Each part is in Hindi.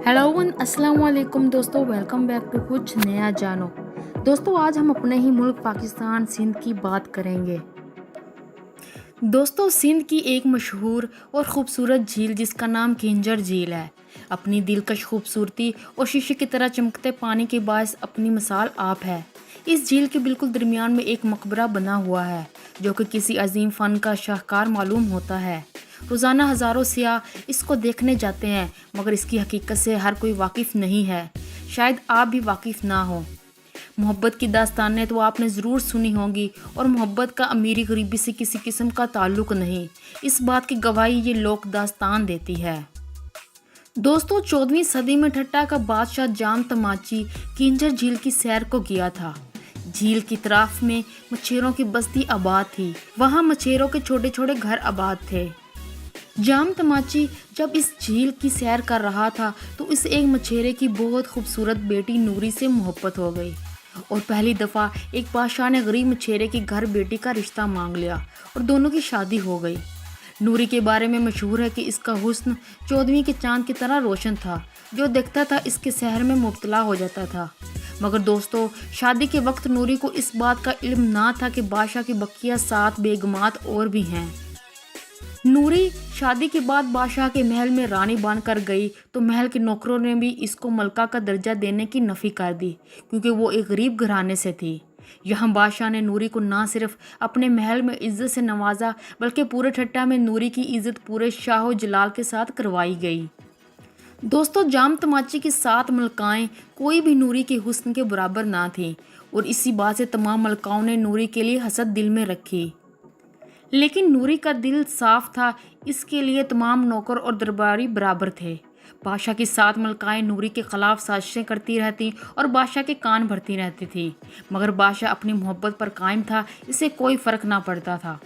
हेलो वन अस्सलाम वालेकुम दोस्तों, वेलकम बैक टू कुछ नया जानो। दोस्तों आज हम अपने ही मुल्क पाकिस्तान सिंध की बात करेंगे। दोस्तों सिंध की एक मशहूर और ख़ूबसूरत झील जिसका नाम खिंजर झील है, अपनी दिलकश खूबसूरती और शीशे की तरह चमकते पानी के बायस अपनी मिसाल आप है। इस झील के बिल्कुल दरमियान में एक मकबरा बना हुआ है जो कि किसी अजीम फ़न का शाहकार मालूम होता है। रोज़ाना हज़ारों सियाह इसको देखने जाते हैं, मगर इसकी हकीकत से हर कोई वाकिफ़ नहीं है। शायद आप भी वाकिफ़ ना हो। मोहब्बत की दास्तानें तो आपने ज़रूर सुनी होंगी, और मोहब्बत का अमीरी गरीबी से किसी किस्म का ताल्लुक़ नहीं। इस बात की गवाही ये लोक दास्तान देती है। दोस्तों 14वीं सदी में ठट्टा का बादशाह जाम तमाची किंजर झील की सैर को गया था। झील की तरफ में मछेरों की बस्ती आबाद थी। वहाँ मछेरों के छोटे छोटे घर आबाद थे। जाम तमाची जब इस झील की सैर कर रहा था तो इस एक मछेरे की बहुत खूबसूरत बेटी नूरी से मोहब्बत हो गई, और पहली दफ़ा एक बादशाह ने गरीब मछेरे के घर बेटी का रिश्ता मांग लिया और दोनों की शादी हो गई। नूरी के बारे में मशहूर है कि इसका हुस्न 14वीं के चांद की तरह रोशन था। जो देखता था इसके सहर में मुब्तला हो जाता था। मगर दोस्तों शादी के वक्त नूरी को इस बात का इल्म ना था कि बादशाह की बकिया 7 बेगमात और भी हैं। नूरी शादी के बाद बादशाह के महल में रानी बनकर गई तो महल के नौकरों ने भी इसको मलका का दर्जा देने की नफ़ी कर दी, क्योंकि वो एक गरीब घराने से थी। यहाँ बादशाह ने नूरी को ना सिर्फ अपने महल में इज्जत से नवाजा, बल्कि पूरे ठट्टा में नूरी की इज्जत पूरे शाहो जलाल के साथ करवाई गई। दोस्तों जाम तमाची की 7 मलकाएं कोई भी नूरी के हुस्न के बराबर ना थी, और इसी बात से तमाम मलकाओं ने नूरी के लिए हसद दिल में रखी। लेकिन नूरी का दिल साफ था, इसके लिए तमाम नौकर और दरबारी बराबर थे। बादशाह की 7 मलकाएं नूरी के खिलाफ साजिशें करती रहती और बादशाह के कान भरती रहती थी, मगर बादशाह अपनी मोहब्बत पर कायम था, इससे कोई फ़र्क ना पड़ता था।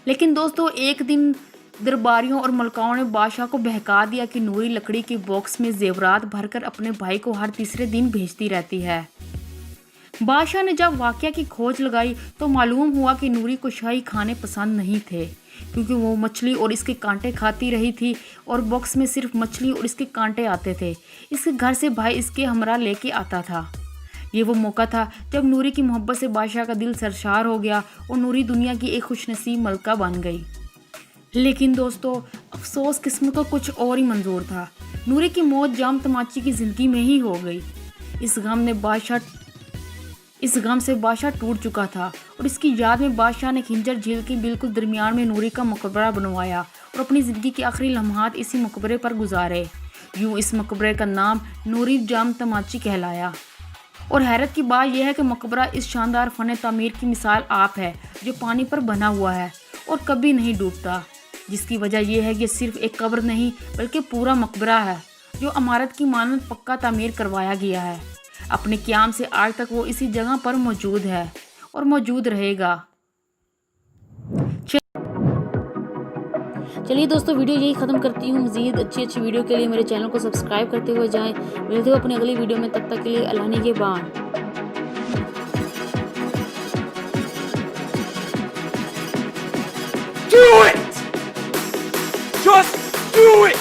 लेकिन दोस्तों एक दिन दरबारियों और मलकाओं ने बादशाह को बहका दिया कि नूरी लकड़ी के बॉक्स में जेवरात भरकर अपने भाई को हर तीसरे दिन भेजती रहती है। बादशाह ने जब वाक़या की खोज लगाई तो मालूम हुआ कि नूरी को शाही खाने पसंद नहीं थे, क्योंकि वो मछली और इसके कांटे खाती रही थी और बॉक्स में सिर्फ मछली और इसके कांटे आते थे। इसके घर से भाई इसके हमरा लेके आता था। ये वो मौका था जब नूरी की मोहब्बत से बादशाह का दिल सरशार हो गया और नूरी दुनिया की एक खुशनसीब मलका बन गई। लेकिन दोस्तों अफसोस किस्मत को कुछ और ही मंजूर था। नूरी की मौत जाम तमाची की ज़िंदगी में ही हो गई। इस गम से बादशाह टूट चुका था, और इसकी याद में बादशाह ने खिंजर झील के बिल्कुल दरमियान में नूरी का मकबरा बनवाया और अपनी ज़िंदगी के आखिरी लम्हात इसी मकबरे पर गुजारे। यूँ इस मकबरे का नाम नूरी जाम तमाची कहलाया। और हैरत की बात यह है कि मकबरा इस शानदार फ़न तामीर की मिसाल आप है, जो पानी पर बना हुआ है और कभी नहीं डूबता। जिसकी वजह यह है कि सिर्फ एक कब्र नहीं बल्कि पूरा मकबरा है, जो इमारत की मानद पक्का तामीर करवाया गया है। अपने क़याम से आज तक वो इसी जगह पर मौजूद है और मौजूद रहेगा। चलिए दोस्तों वीडियो यही ख़त्म करती हूँ। मज़ीद अच्छी वीडियो के लिए मेरे चैनल को सब्सक्राइब करते हुए जाएं। मिलते हो अपनी अगली वीडियो में, तब तक के लिए अल्लाह निगहबान। Do it! Just do it!